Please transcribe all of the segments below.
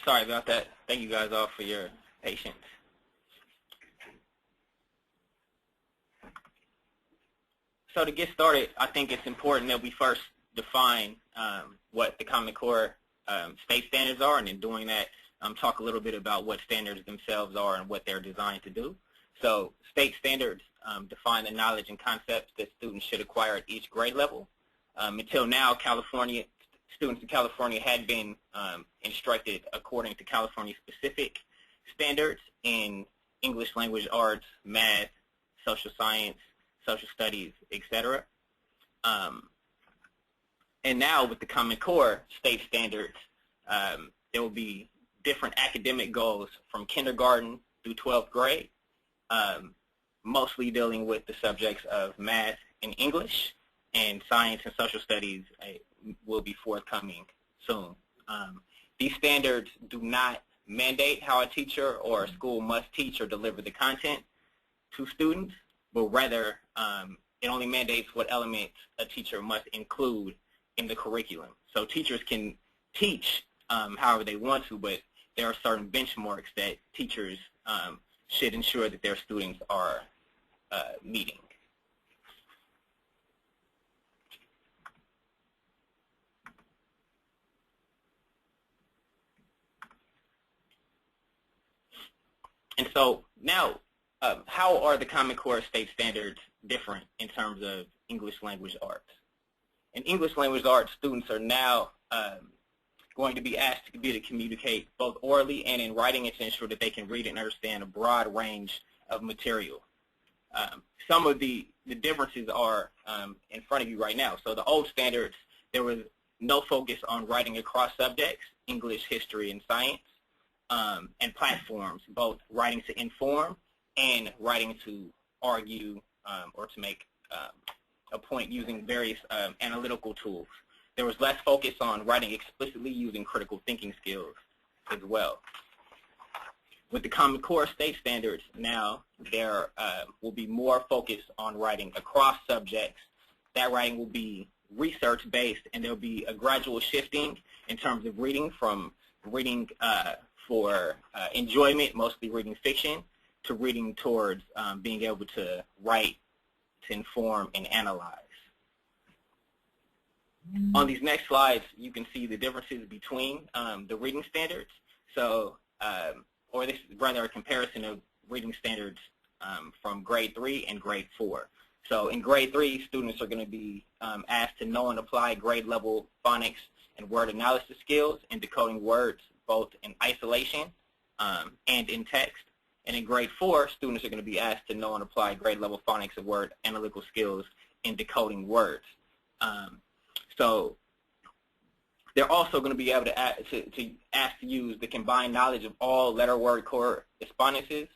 Sorry about that. Thank you guys all for your patience. So to get started, I think it's important that we first define what the Common Core state standards are, and in doing that, talk a little bit about what standards themselves are and what they're designed to do. So state standards define the knowledge and concepts that students should acquire at each grade level. Until now, students in California had been instructed according to California-specific standards in English language arts, math, social science, social studies, etc. And now with the Common Core state standards, there will be different academic goals from kindergarten through 12th grade, mostly dealing with the subjects of math and English, and science and social studies will be forthcoming soon. These standards do not mandate how a teacher or a school must teach or deliver the content to students, but rather it only mandates what elements a teacher must include in the curriculum. So teachers can teach however they want to, but there are certain benchmarks that teachers should ensure that their students are meeting. And so now, how are the Common Core state standards different in terms of English language arts? In English language arts, students are now going to be asked to be able to communicate both orally and in writing, and to ensure that they can read and understand a broad range of material. Some of the differences are in front of you right now. So the old standards, there was no focus on writing across subjects, English, history, and science, and platforms, both writing to inform and writing to argue or to make a point using various analytical tools. There was less focus on writing explicitly using critical thinking skills as well. With the Common Core state standards now, there will be more focus on writing across subjects. That writing will be research-based, and there will be a gradual shifting in terms of reading from reading for enjoyment, mostly reading fiction, to reading towards being able to write, to inform, and analyze. On these next slides, you can see the differences between the reading standards. So, or this is rather a comparison of reading standards from grade 3 and grade 4. So in grade 3, students are going to be asked to know and apply grade level phonics and word analysis skills in decoding words both in isolation and in text. And in grade 4, students are going to be asked to know and apply grade level phonics and word analytical skills in decoding words. So they're also going to be able to ask to use the combined knowledge of all letter-word correspondences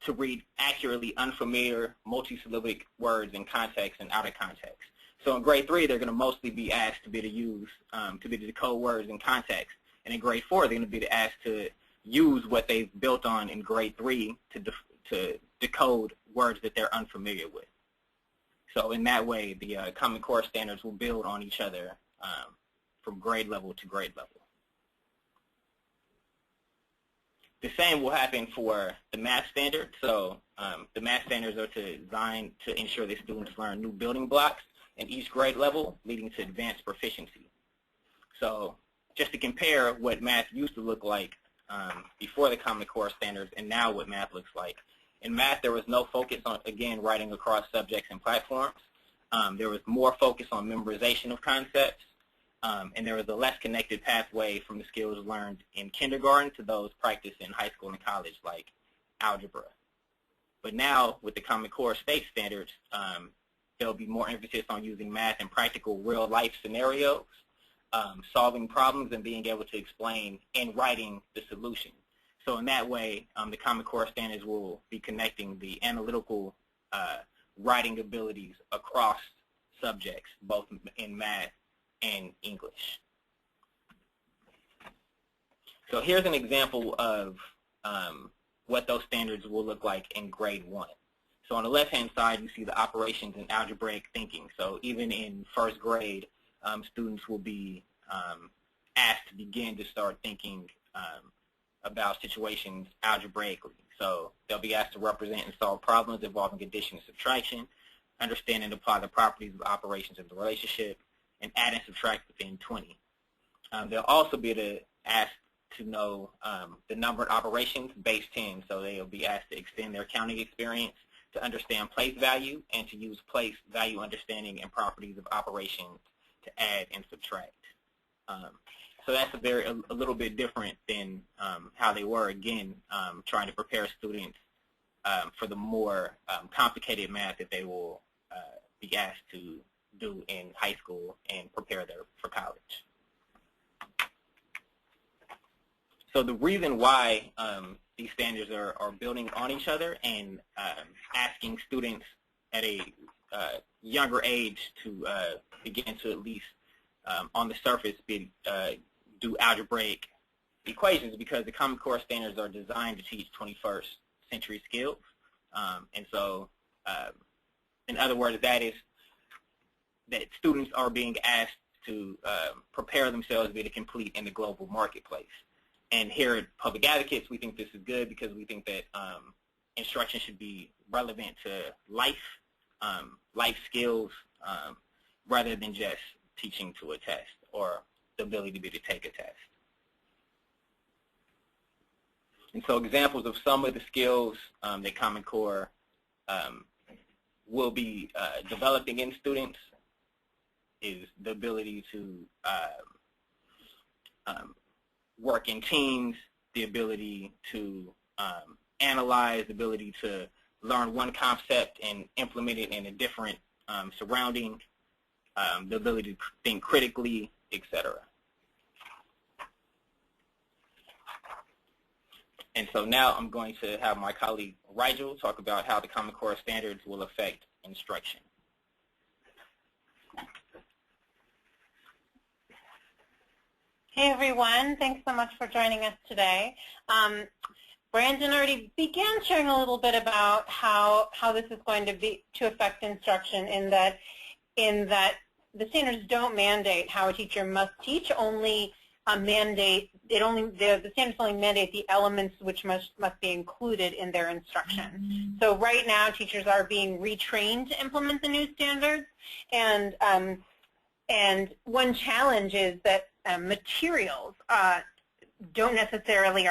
to read accurately unfamiliar multisyllabic words in context and out of context. So in grade 3, they're going to mostly be asked to be able to use, to be able to decode words in context. And in grade 4, they're going to be asked to use what they've built on in grade 3 to decode words that they're unfamiliar with. So in that way, the Common Core standards will build on each other from grade level to grade level. The same will happen for the math standards. So the math standards are designed to ensure that students learn new building blocks in each grade level, leading to advanced proficiency. So just to compare what math used to look like before the Common Core standards and now what math looks like. In math, there was no focus on, again, writing across subjects and platforms. There was more focus on memorization of concepts, and there was a less connected pathway from the skills learned in kindergarten to those practiced in high school and college, like algebra. But now, with the Common Core state standards, there will be more emphasis on using math in practical real-life scenarios, solving problems, and being able to explain and writing the solution. So in that way, the Common Core standards will be connecting the analytical writing abilities across subjects, both in math and English. So here's an example of what those standards will look like in grade 1. So on the left-hand side, you see the operations in algebraic thinking. So even in first grade, students will be asked to begin to start thinking about situations algebraically. So they'll be asked to represent and solve problems involving addition and subtraction, understand and apply the properties of operations in the relationship, and add and subtract within 20. They'll also be asked to know the numbered operations, base 10. So they'll be asked to extend their counting experience to understand place value and to use place value understanding and properties of operations to add and subtract. So that's a little bit different than how they were, again, trying to prepare students for the more complicated math that they will be asked to do in high school and prepare for college. So the reason why these standards are building on each other and asking students at a younger age to begin to at least on the surface do algebraic equations, because the Common Core standards are designed to teach 21st century skills. And so, in other words, that is that students are being asked to prepare themselves to be able to compete in the global marketplace. And here at Public Advocates, we think this is good because we think that instruction should be relevant to life skills, rather than just teaching to a test or the ability to be able to take a test. And so examples of some of the skills that Common Core will be developing in students is the ability to work in teams, the ability to analyze, the ability to learn one concept and implement it in a different surrounding, the ability to think critically, etc. And so now I'm going to have my colleague Rigel talk about how the Common Core standards will affect instruction. Hey everyone, thanks so much for joining us today. Brandon already began sharing a little bit about how this is going to affect instruction in that the standards don't mandate how a teacher must teach, only the standards only mandate the elements which must be included in their instruction. So right now teachers are being retrained to implement the new standards, and one challenge is that materials our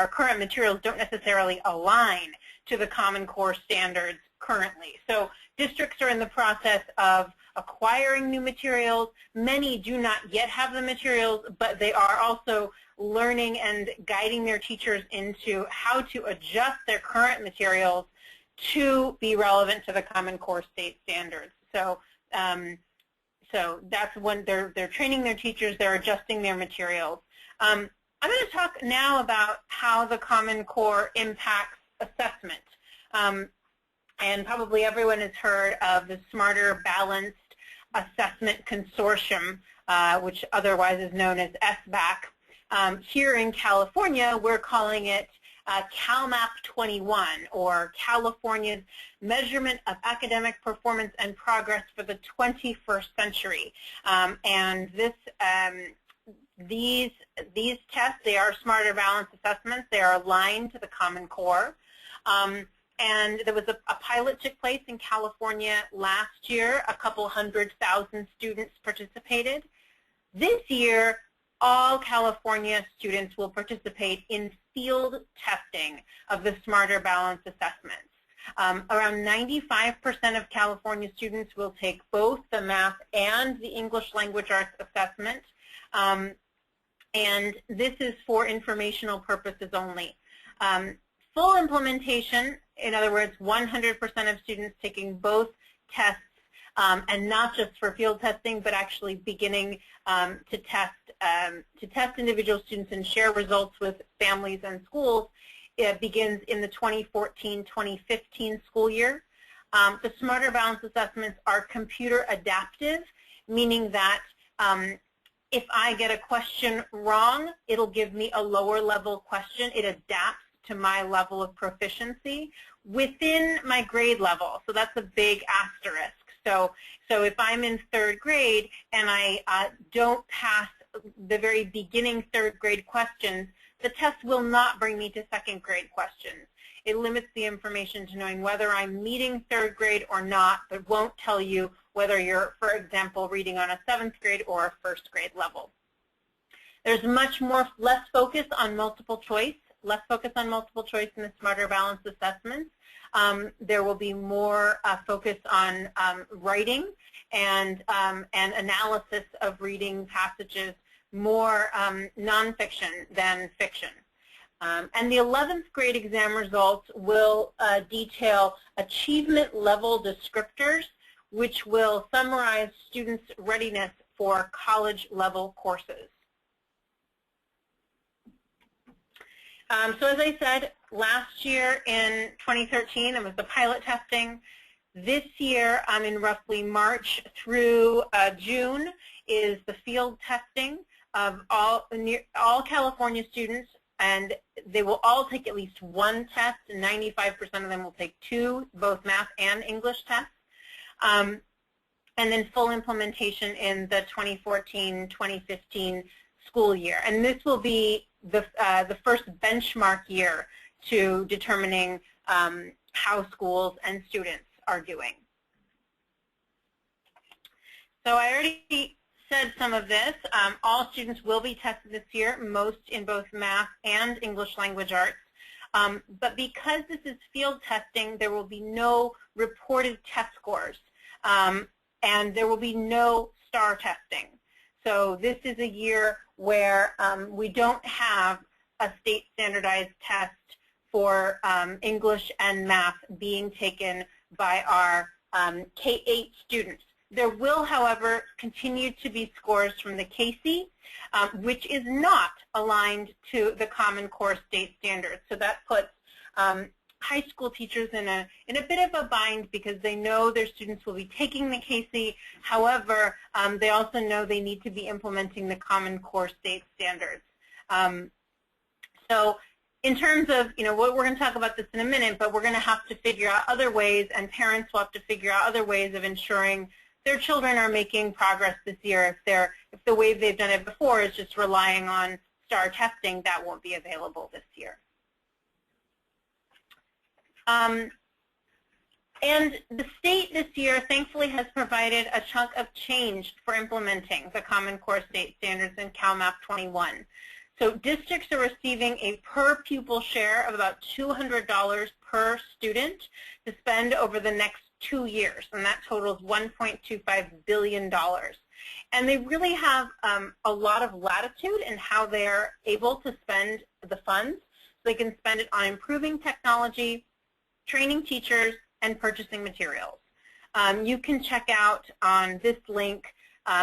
current materials don't necessarily align to the Common Core standards currently. So districts are in the process of acquiring new materials. Many do not yet have the materials, but they are also learning and guiding their teachers into how to adjust their current materials to be relevant to the Common Core state standards. So that's when they're training their teachers, they're adjusting their materials. I'm going to talk now about how the Common Core impacts assessment. And probably everyone has heard of the Smarter Balanced Assessment Consortium, which otherwise is known as SBAC. Here in California, we're calling it CalMap 21, or California's Measurement of Academic Performance and Progress for the 21st Century. And these tests, they are Smarter Balanced Assessments. They are aligned to the Common Core. And there was a pilot took place in California last year. A couple 100,000 students participated. This year, all California students will participate in field testing of the Smarter Balanced Assessments. Around 95% of California students will take both the math and the English language arts assessment. And this is for informational purposes only. Full implementation, in other words, 100% of students taking both tests, and not just for field testing, but actually beginning to test individual students and share results with families and schools. It begins in the 2014-2015 school year. The Smarter Balanced Assessments are computer adaptive, meaning that if I get a question wrong, it'll give me a lower level question. It adapts to my level of proficiency within my grade level. So that's a big asterisk. So if I'm in 3rd grade and I don't pass the very beginning third grade questions, the test will not bring me to second grade questions. It limits the information to knowing whether I'm meeting third grade or not, but won't tell you whether you're, for example, reading on a seventh grade or a first grade level. There's less focus on multiple choice in the Smarter Balanced assessments. There will be more focus on writing and analysis of reading passages, more nonfiction than fiction. And the 11th grade exam results will detail achievement level descriptors, which will summarize students' readiness for college level courses. So as I said, last year in 2013, it was the pilot testing. This year, in roughly March through June, is the field testing of all California students, and they will all take at least one test, and 95% of them will take two, both math and English tests. And then full implementation in the 2014-2015 school year. And this will be the first benchmark year to determining how schools and students are doing. So I already said some of this. All students will be tested this year, most in both math and English language arts. But because this is field testing, there will be no reported test scores, and there will be no star testing. So this is a year where we don't have a state standardized test for English and math being taken by our K-8 students. There will, however, continue to be scores from the CASE, which is not aligned to the Common Core state standards. So that puts high school teachers in a bit of a bind because they know their students will be taking the CASE. However, they also know they need to be implementing the Common Core state standards. So in terms of, what we're going to talk about this in a minute, but we're going to have to figure out other ways, and parents will have to figure out other ways of ensuring their children are making progress this year. If the way they've done it before is just relying on star testing, that won't be available this year. And the state this year, thankfully, has provided a chunk of change for implementing the Common Core state standards in CalMAP 21. So districts are receiving a per pupil share of about $200 per student to spend over the next 2 years, and that totals $1.25 billion. And they really have a lot of latitude in how they're able to spend the funds. So they can spend it on improving technology, training teachers, and purchasing materials. You can check out on this link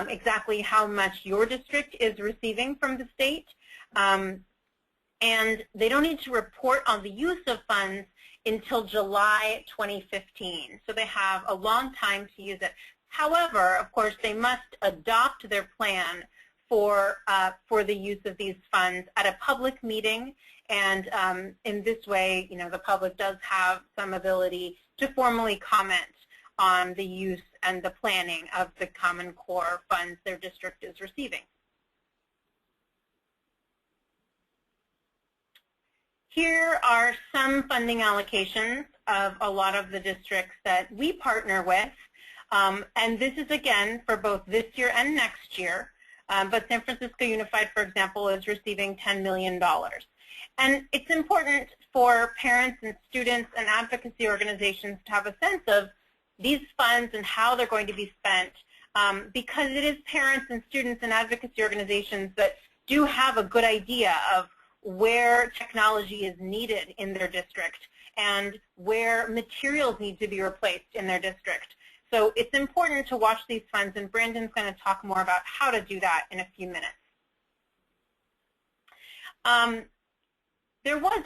exactly how much your district is receiving from the state. And they don't need to report on the use of funds until July 2015. So they have a long time to use it. However, of course, they must adopt their plan for the use of these funds at a public meeting. And in this way, the public does have some ability to formally comment on the use and the planning of the Common Core funds their district is receiving. Here are some funding allocations of a lot of the districts that we partner with. And this is, again, for both this year and next year. But San Francisco Unified, for example, is receiving $10 million. And it's important for parents and students and advocacy organizations to have a sense of these funds and how they're going to be spent, because it is parents and students and advocacy organizations that do have a good idea of where technology is needed in their district and where materials need to be replaced in their district. So it's important to watch these funds, and Brandon's going to talk more about how to do that in a few minutes. There was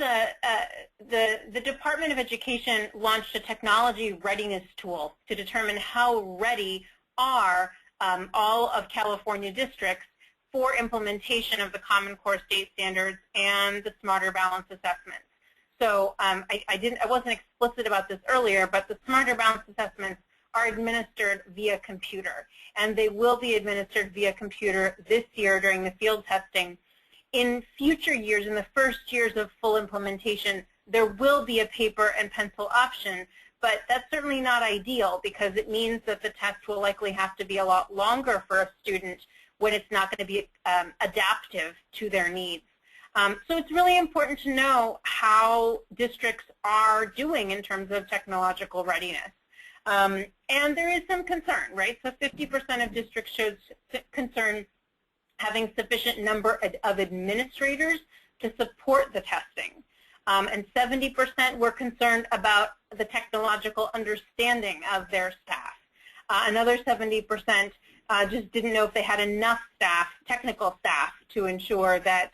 the Department of Education launched a technology readiness tool to determine how ready are all of California districts for implementation of the Common Core state standards and the Smarter Balanced assessments. So I wasn't explicit about this earlier, but the Smarter Balanced assessments are administered via computer, and they will be administered via computer this year during the field testing. In future years, in the first years of full implementation, there will be a paper and pencil option, but that's certainly not ideal because it means that the test will likely have to be a lot longer for a student when it's not going to be adaptive to their needs. So it's really important to know how districts are doing in terms of technological readiness. And there is some concern, right? So 50% of districts showed concern having sufficient number of administrators to support the testing. And 70% were concerned about the technological understanding of their staff. Another 70% just didn't know if they had enough staff, technical staff, to ensure that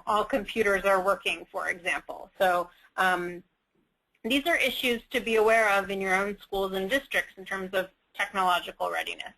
all computers are working, for example. So these are issues to be aware of in your own schools and districts in terms of technological readiness.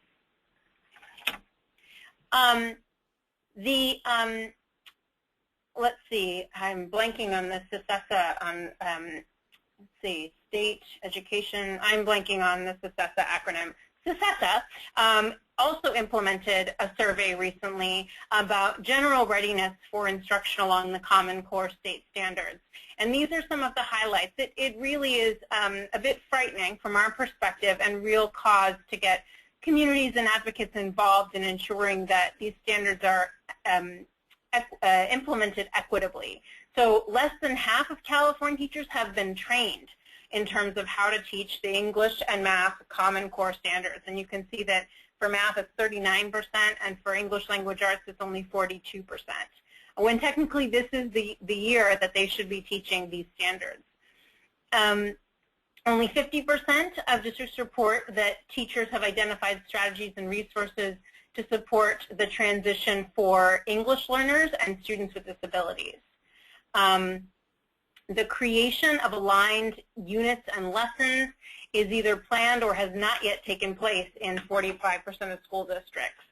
Let's see, I'm blanking on the CESESA on, let's see, state education. I'm blanking on the CESESA acronym. CESESA also implemented a survey recently about general readiness for instruction along the Common Core state standards. And these are some of the highlights. It really is a bit frightening from our perspective and real cause to get communities and advocates involved in ensuring that these standards are implemented equitably. So less than half of California teachers have been trained in terms of how to teach the English and math Common Core standards. And you can see that for math it's 39%, and for English language arts it's only 42%. When technically this is the year that they should be teaching these standards. Only 50% of districts report that teachers have identified strategies and resources to support the transition for English learners and students with disabilities. The creation of aligned units and lessons is either planned or has not yet taken place in 45% of school districts.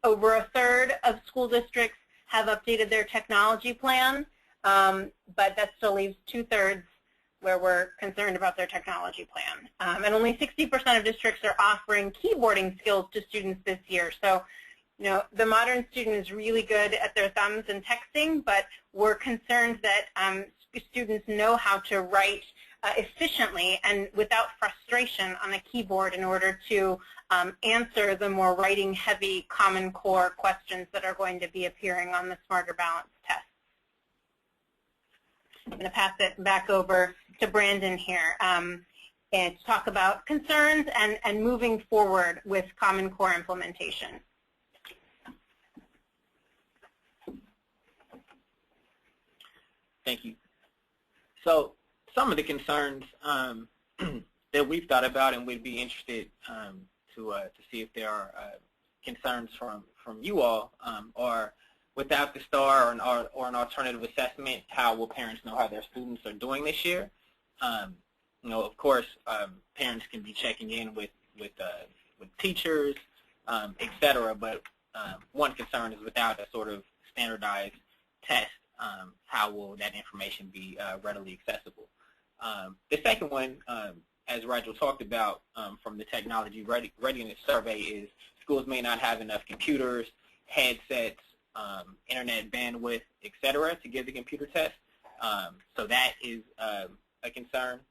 Over a third of school districts have updated their technology plan, but that still leaves 2/3 where we're concerned about their technology plan. And only 60% of districts are offering keyboarding skills to students this year. So, the modern student is really good at their thumbs and texting, but we're concerned that students know how to write efficiently and without frustration on a keyboard in order to answer the more writing-heavy Common Core questions that are going to be appearing on the Smarter Balance test. I'm going to pass it back over to Brandon here and to talk about concerns and moving forward with Common Core implementation. Thank you. So some of the concerns that we've thought about and we'd be interested to see if there are concerns from you all are without the STAR or an alternative assessment, how will parents know how their students are doing this year? Of course, parents can be checking in with teachers, et cetera, but one concern is without a sort of standardized test, how will that information be readily accessible? The second one, as Rigel talked about from the technology readiness survey, is schools may not have enough computers, headsets, internet bandwidth, et cetera, to give the computer test. So that is a concern.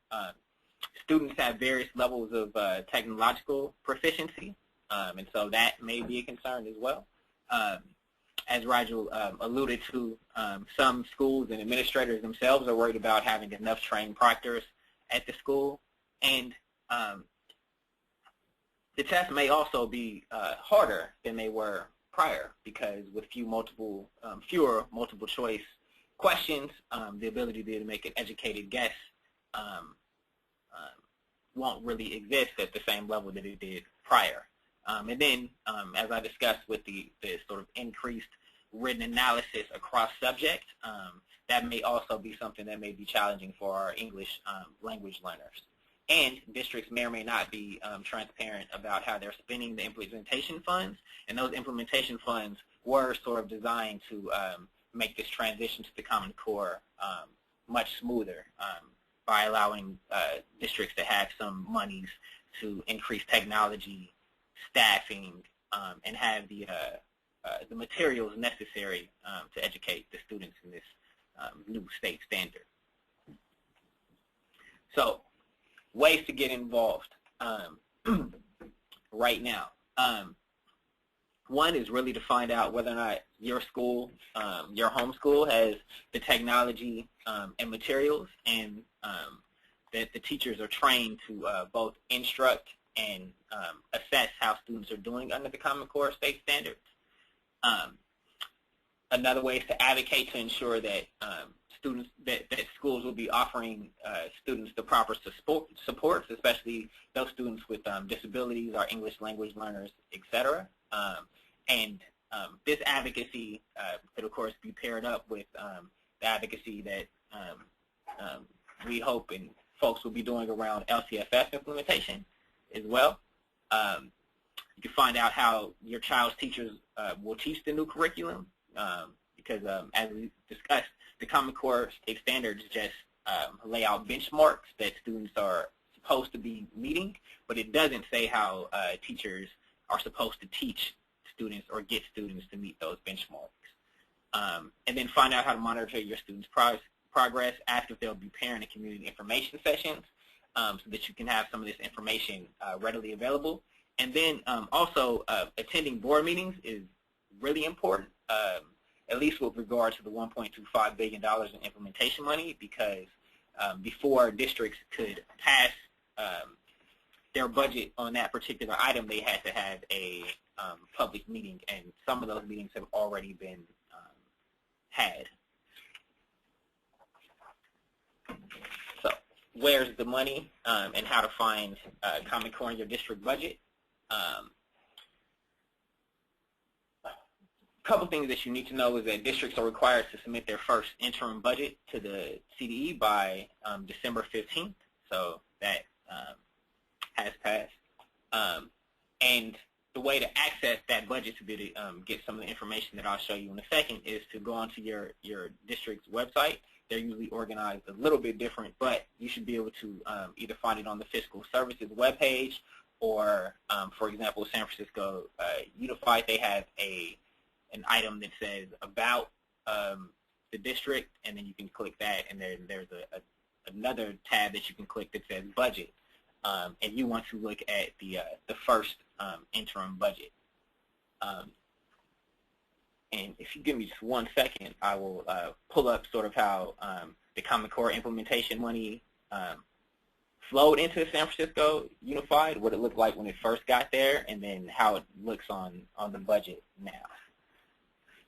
Students have various levels of technological proficiency, and so that may be a concern as well. As Rigel alluded to, some schools and administrators themselves are worried about having enough trained proctors at the school, and the tests may also be harder than they were prior, because with fewer multiple choice questions, the ability to make an educated guess won't really exist at the same level that it did prior. And then, as I discussed with the sort of increased written analysis across subject, that may also be something that may be challenging for our English language learners. And districts may or may not be transparent about how they're spending the implementation funds, and those implementation funds were sort of designed to make this transition to the Common Core much smoother by allowing districts to have some monies to increase technology, staffing, and have the materials necessary to educate the students in this new state standard. So, ways to get involved right now. One is really to find out whether or not your school, your home school, has the technology and materials, and that the teachers are trained to both instruct and assess how students are doing under the Common Core state standards. Another way is to advocate to ensure that students, that schools will be offering students the proper supports, especially those students with disabilities, our English language learners, etc. And this advocacy could, of course, be paired up with the advocacy that we hope and folks will be doing around LCFF implementation as well. You can find out how your child's teachers will teach the new curriculum, because as we discussed, the Common Core state standards just lay out benchmarks that students are supposed to be meeting, but it doesn't say how teachers are supposed to teach students or get students to meet those benchmarks. And then find out how to monitor your students' progress. Ask if there'll be parent and community information sessions so that you can have some of this information readily available. And then also attending board meetings is really important, at least with regard to the $1.25 billion in implementation money, because before districts could pass their budget on that particular item, they had to have a public meeting, and some of those meetings have already been had. So where's the money and how to find Common Core in your district budget? A couple things that you need to know is that districts are required to submit their first interim budget to the CDE by December 15th, so that has passed. And the way to access that budget to be able to get some of the information that I'll show you in a second is to go onto your district's website. They're usually organized a little bit different, but you should be able to either find it on the Fiscal Services webpage, or, for example, San Francisco Unified, they have an item that says about the district, and then you can click that, and then there's another tab that you can click that says budget, and you want to look at the first interim budget. And if you give me just 1 second, I will pull up sort of how the Common Core implementation money flowed into San Francisco Unified, what it looked like when it first got there, and then how it looks on the budget now.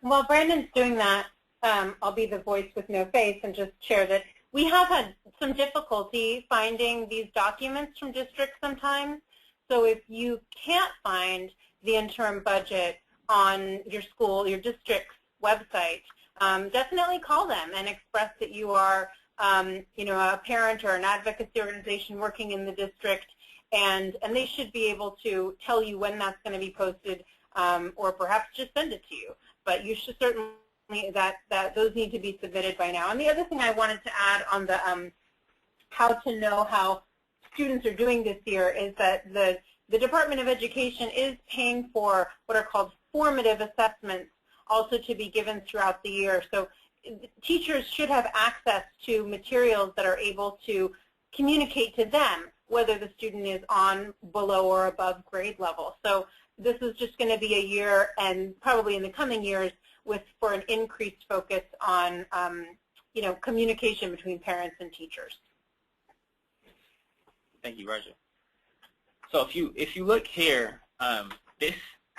While Brandon's doing that, I'll be the voice with no face and just share that we have had some difficulty finding these documents from districts sometimes. So if you can't find the interim budget on your school, your district's website, definitely call them and express that you are a parent or an advocacy organization working in the district, and they should be able to tell you when that's going to be posted, or perhaps just send it to you. But you should certainly, that those need to be submitted by now. And the other thing I wanted to add on the how to know how students are doing this year is that the Department of Education is paying for what are called formative assessments, also to be given throughout the year. So teachers should have access to materials that are able to communicate to them whether the student is on, below, or above grade level. So this is just going to be a year, and probably in the coming years, for an increased focus on communication between parents and teachers. Thank you, Roger. So if you look here, this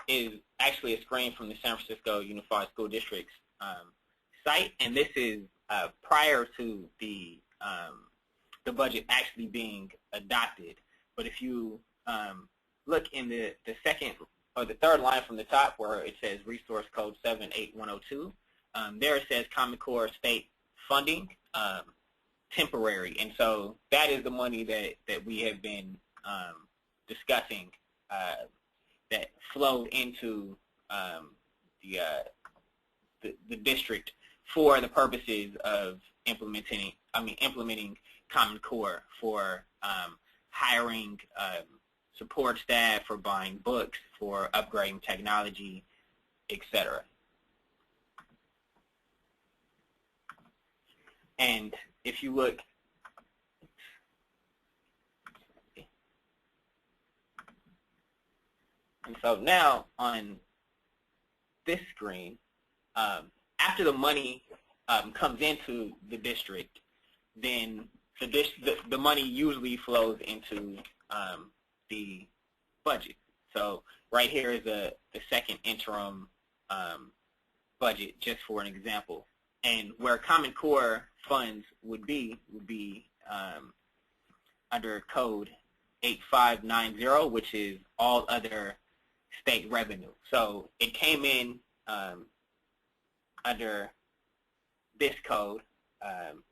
is actually a screen from the San Francisco Unified School District's site, and this is prior to the budget actually being adopted. But if you look in the second or the third line from the top where it says Resource Code 78102, there it says Common Core state funding temporary, and so that is the money that we have been discussing that flowed into the district for the purposes of implementing Common Core for hiring support staff, for buying books, for upgrading technology, etc. And if you look, and so now on this screen, after the money comes into the district, then the money usually flows into the budget. So right here is the second interim budget, just for an example. And where Common Core funds would be under code 8590, which is all other state revenue. So it came in under this code,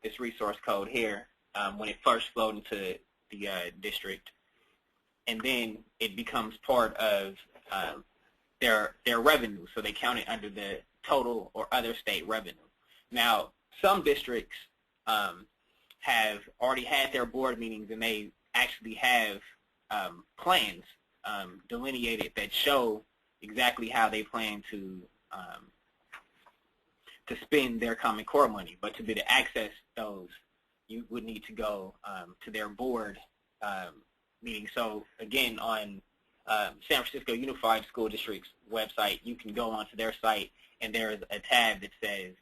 this resource code here, when it first flowed into the district, and then it becomes part of their revenue. So they count it under the total or other state revenue. Now, some districts have already had their board meetings, and they actually have plans delineated that show exactly how they plan to spend their Common Core money. But to be able to access those, you would need to go to their board meeting. So again, on San Francisco Unified School District's website, you can go onto their site, and there's a tab that says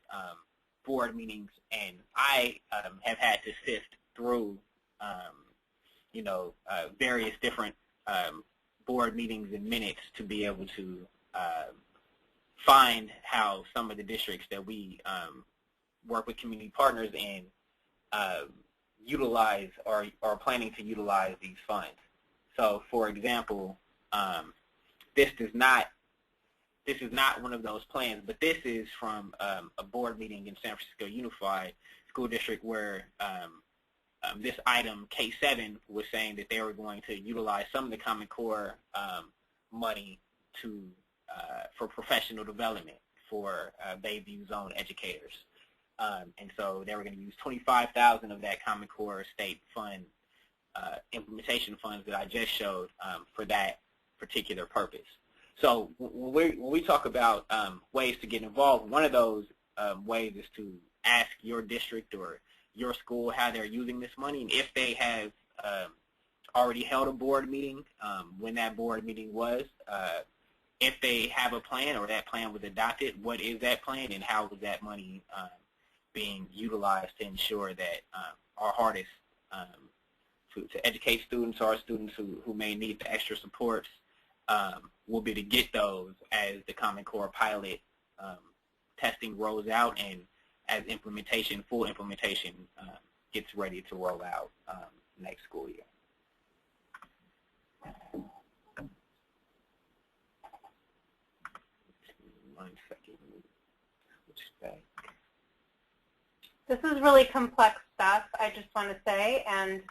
board meetings, and I have had to sift through various different board meetings and minutes to be able to find how some of the districts that we work with community partners in utilize or are planning to utilize these funds. So, for example, this is not one of those plans, but this is from a board meeting in San Francisco Unified School District where this item, K7, was saying that they were going to utilize some of the Common Core money for professional development for Bayview Zone educators. And so they were going to use $25,000 of that Common Core state fund implementation funds that I just showed for that particular purpose. So when we talk about ways to get involved, one of those ways is to ask your district or your school how they're using this money, and if they have already held a board meeting, when that board meeting was, if they have a plan or that plan was adopted, what is that plan and how was that money being utilized to ensure that our hardest to educate students or students who may need the extra supports will be to get those as the Common Core pilot testing rolls out and as full implementation gets ready to roll out next school year. One second. This is really complex stuff, I just want to say, and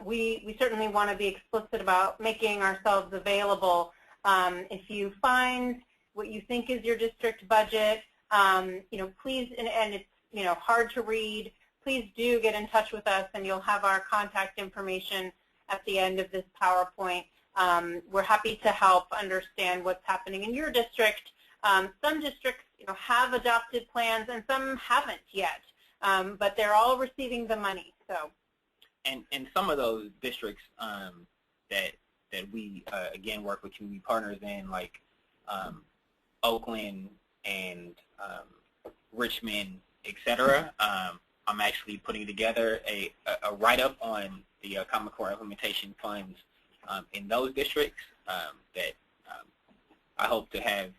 we certainly want to be explicit about making ourselves available. If you find what you think is your district budget, please, and it's hard to read, please do get in touch with us, and you'll have our contact information at the end of this PowerPoint. We're happy to help understand what's happening in your district. Some districts have adopted plans, and some haven't yet, but they're all receiving the money. So, and some of those districts that we again work with community partners in, like Oakland and Richmond, etc. I'm actually putting together a write-up on the Common Core implementation funds in those districts that I hope to have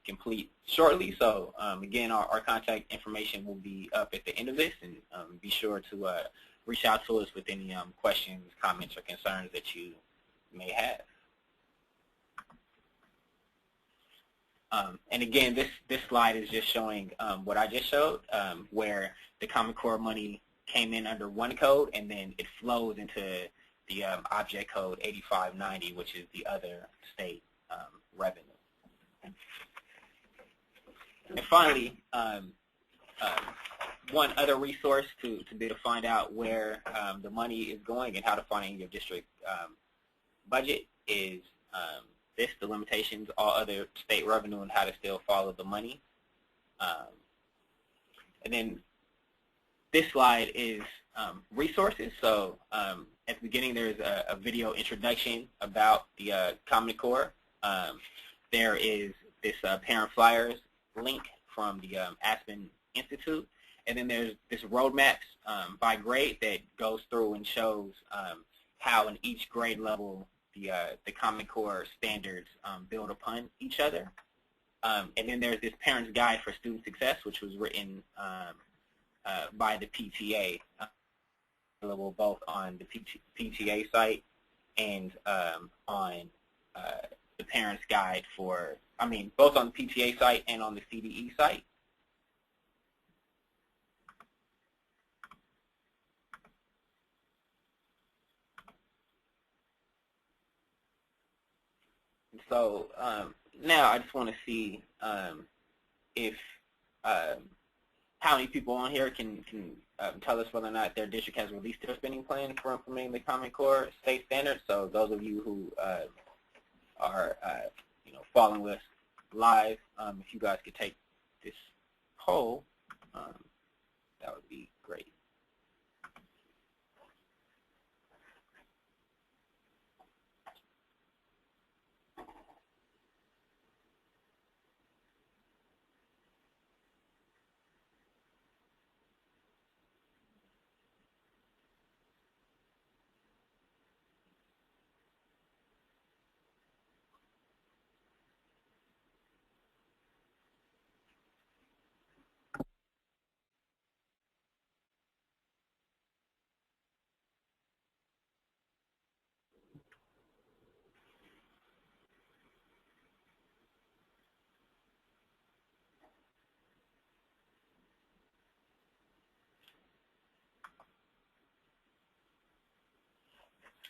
complete shortly. So again, our contact information will be up at the end of this, and be sure to reach out to us with any questions, comments, or concerns that you may have. And again, this slide is just showing what I just showed, where the Common Core money came in under one code, and then it flows into the object code 8590, which is the other state revenue. And finally, one other resource to be able to find out where the money is going and how to find your district budget is the limitations, all other state revenue, and how to still follow the money. And then this slide is resources. So at the beginning, there's a video introduction about the Common Core. There is this parent flyers link from the Aspen Institute. And then there's this roadmaps by grade that goes through and shows how in each grade level the Common Core standards build upon each other. And then there's this Parent's Guide for Student Success, which was written by the PTA, available both on the PTA site and on the Parent's Guide for, both on the PTA site and on the CDE site. So now I just want to see if how many people on here can tell us whether or not their district has released their spending plan for implementing the Common Core state standards. So those of you who are following us live, if you guys could take this poll, that would be great.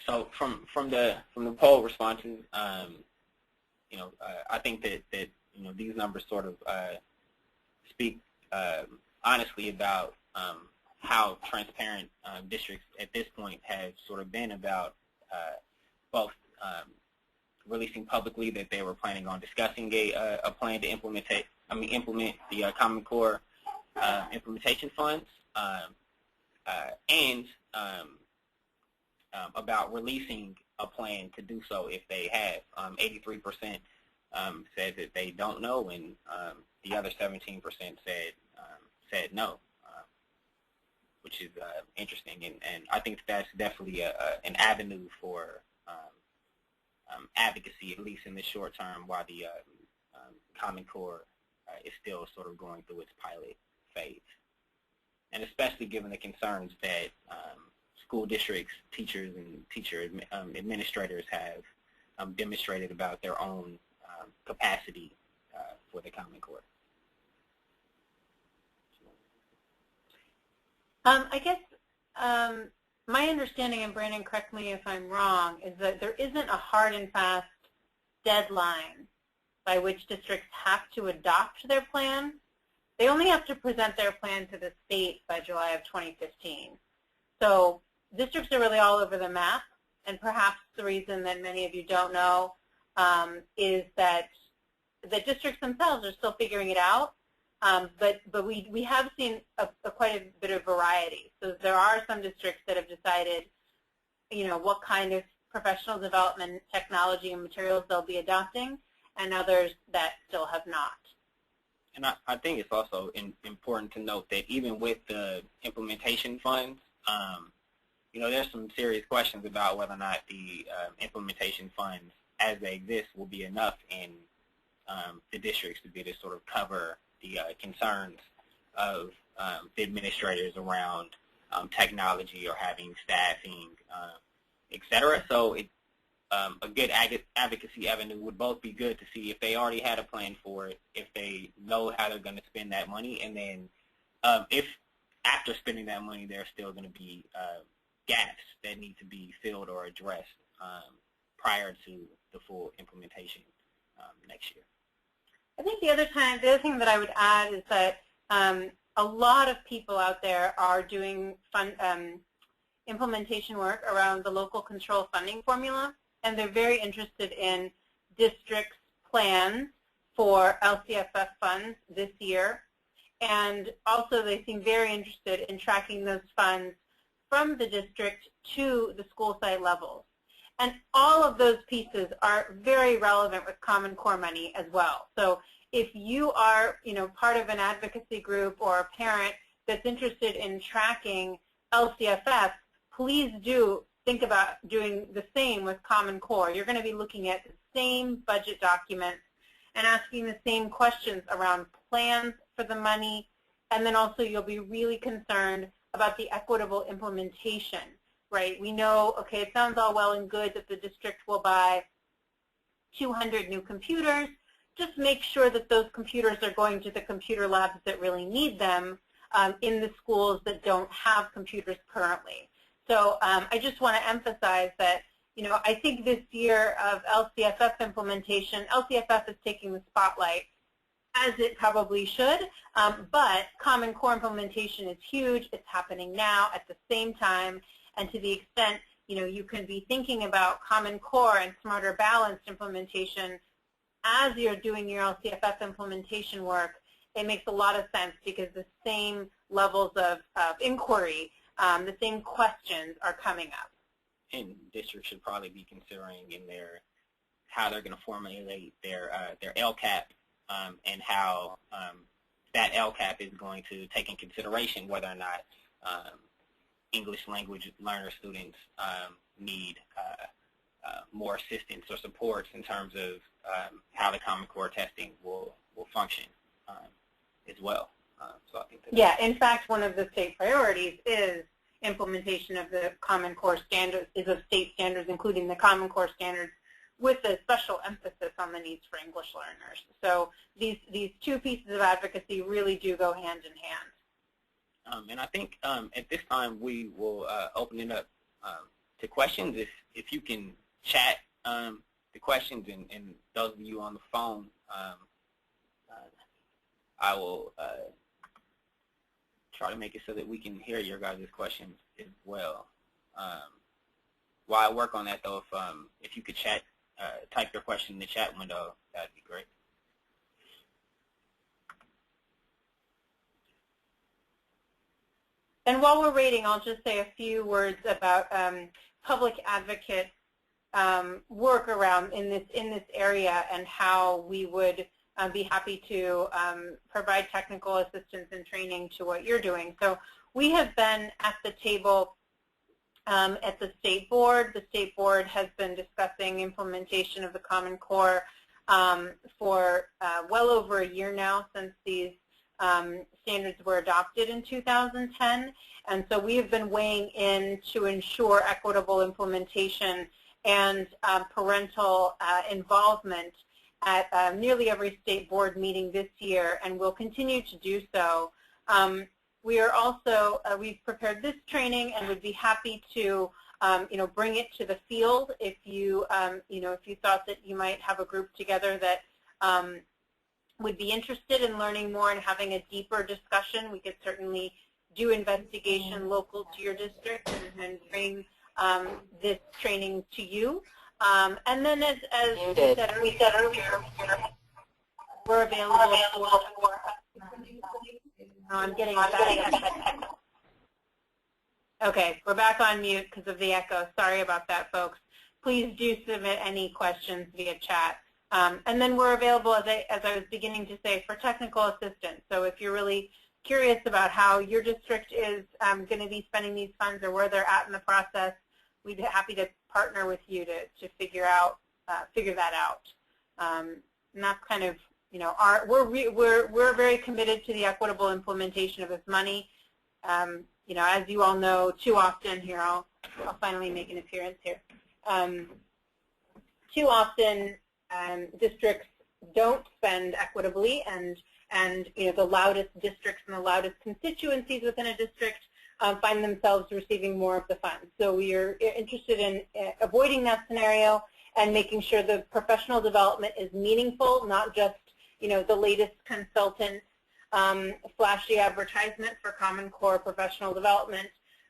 So from the poll responses, I think that these numbers sort of speak honestly about how transparent districts at this point have sort of been about both releasing publicly that they were planning on discussing a plan to implement the Common Core implementation funds, and about releasing a plan to do so if they have. 83% said that they don't know, and the other 17% said no, which is interesting. And I think that's definitely an avenue for advocacy, at least in the short term, while the Common Core is still sort of going through its pilot phase. And especially given the concerns that school districts, teachers, and teacher administrators have demonstrated about their own capacity for the Common Core. I guess my understanding, and Brandon, correct me if I'm wrong, is that there isn't a hard and fast deadline by which districts have to adopt their plan. They only have to present their plan to the state by July of 2015. So districts are really all over the map, and perhaps the reason that many of you don't know is that the districts themselves are still figuring it out, but we have seen quite a bit of variety. So there are some districts that have decided, what kind of professional development technology and materials they'll be adopting, and others that still have not. And I think it's also important to note that even with the implementation funds, there's some serious questions about whether or not the implementation funds as they exist will be enough in the districts to be able to sort of cover the concerns of the administrators around technology or having staffing, et cetera. So a good advocacy avenue would both be good to see if they already had a plan for it, if they know how they're going to spend that money, and then if after spending that money there are still going to be gaps that need to be filled or addressed prior to the full implementation next year. I think the other thing that I would add is that a lot of people out there are doing implementation work around the local control funding formula, and they're very interested in districts' plans for LCFF funds this year. And also they seem very interested in tracking those funds from the district to the school site levels. And all of those pieces are very relevant with Common Core money as well. So if you are, part of an advocacy group or a parent that's interested in tracking LCFF, please do think about doing the same with Common Core. You're going to be looking at the same budget documents and asking the same questions around plans for the money, and then also you'll be really concerned about the equitable implementation, right? We know, okay, it sounds all well and good that the district will buy 200 new computers. Just make sure that those computers are going to the computer labs that really need them in the schools that don't have computers currently. So I just want to emphasize that, I think this year of LCFF implementation, LCFF is taking the spotlight, as it probably should, but Common Core implementation is huge. It's happening now at the same time, and to the extent, you can be thinking about Common Core and Smarter Balanced implementation as you're doing your LCFF implementation work. It makes a lot of sense because the same levels of inquiry, the same questions are coming up. And districts should probably be considering in how they're going to formulate their LCAP and how that LCAP is going to take in consideration whether or not English language learner students need more assistance or supports in terms of how the Common Core testing will function as well. So I think that in fact, one of the state priorities is implementation of the Common Core standards, of state standards, including the Common Core standards, with a special emphasis on the needs for English learners. So these two pieces of advocacy really do go hand in hand. And I think at this time we will open it up to questions. If you can chat the questions, and those of you on the phone, I will try to make it so that we can hear your guys' questions as well. While I work on that, though, if you could chat, type your question in the chat window, that'd be great. And while we're waiting, I'll just say a few words about public advocate work around in this area and how we would be happy to provide technical assistance and training to what you're doing. So we have been at the table at the state board. The state board has been discussing implementation of the Common Core for well over a year now, since these standards were adopted in 2010. And so we have been weighing in to ensure equitable implementation and parental involvement at nearly every state board meeting this year, and will continue to do so. We are also, we've prepared this training and would be happy to, bring it to the field if you, if you thought that you might have a group together that would be interested in learning more and having a deeper discussion. We could certainly do investigation local to your district and bring this training to you. And then as we said earlier, we're available for I'm getting that. Okay, we're back on mute because of the echo. Sorry about that, folks. Please do submit any questions via chat. And then we're available, as I was beginning to say, for technical assistance. So if you're really curious about how your district is going to be spending these funds or where they're at in the process, we'd be happy to partner with you to figure that out. And that's kind of, we're very committed to the equitable implementation of this money. As you all know, too often here, I'll finally make an appearance here. Too often, districts don't spend equitably, and the loudest districts and the loudest constituencies within a district find themselves receiving more of the funds. So we are interested in avoiding that scenario and making sure the professional development is meaningful, not just the latest consultant flashy advertisement for Common Core professional development,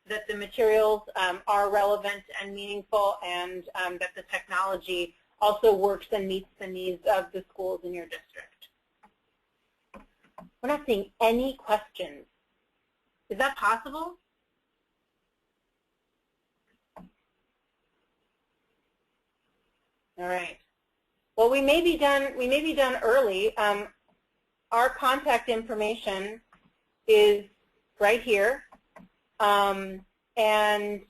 that the materials are relevant and meaningful, and that the technology also works and meets the needs of the schools in your district. We're not seeing any questions. Is that possible? All right. Well, we may be done early. Our contact information is right here. And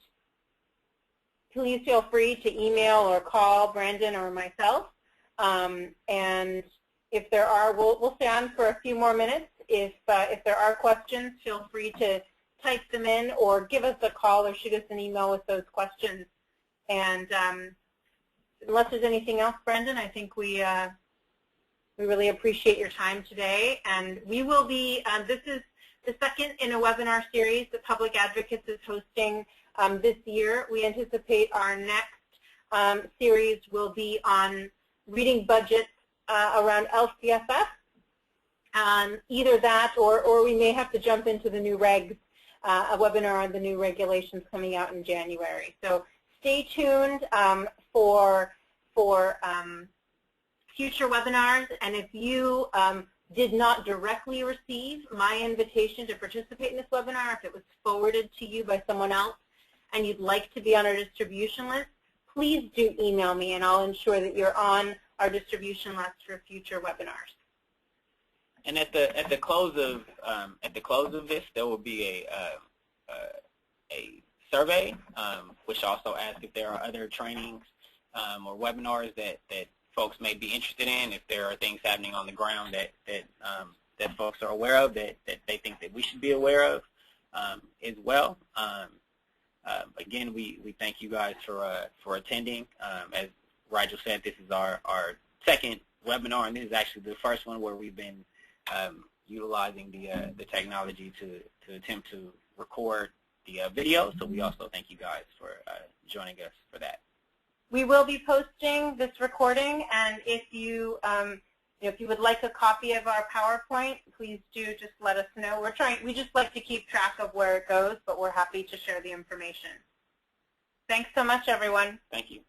please feel free to email or call Brandon or myself. And if there are, we'll stay on for a few more minutes. If there are questions, feel free to type them in or give us a call or shoot us an email with those questions. And unless there's anything else, Brendan, I think we really appreciate your time today. And we will be, this is the second in a webinar series that Public Advocates is hosting this year. We anticipate our next series will be on reading budgets around LCFF. Either that or we may have to jump into the new regs, a webinar on the new regulations coming out in January. So stay tuned for future webinars, and if you did not directly receive my invitation to participate in this webinar, if it was forwarded to you by someone else and you'd like to be on our distribution list, please do email me and I'll ensure that you're on our distribution list for future webinars. And at the close of this, there will be a survey, which also asks if there are other trainings or webinars that folks may be interested in, if there are things happening on the ground that folks are aware of, that they think that we should be aware of as well. Again, we thank you guys for attending. As Rigel said, this is our second webinar, and this is actually the first one where we've been utilizing the technology to attempt to record the video. So we also thank you guys for joining us for that. We will be posting this recording, and if you would like a copy of our PowerPoint, please do just let us know. We just like to keep track of where it goes, but we're happy to share the information. Thanks so much, everyone. Thank you.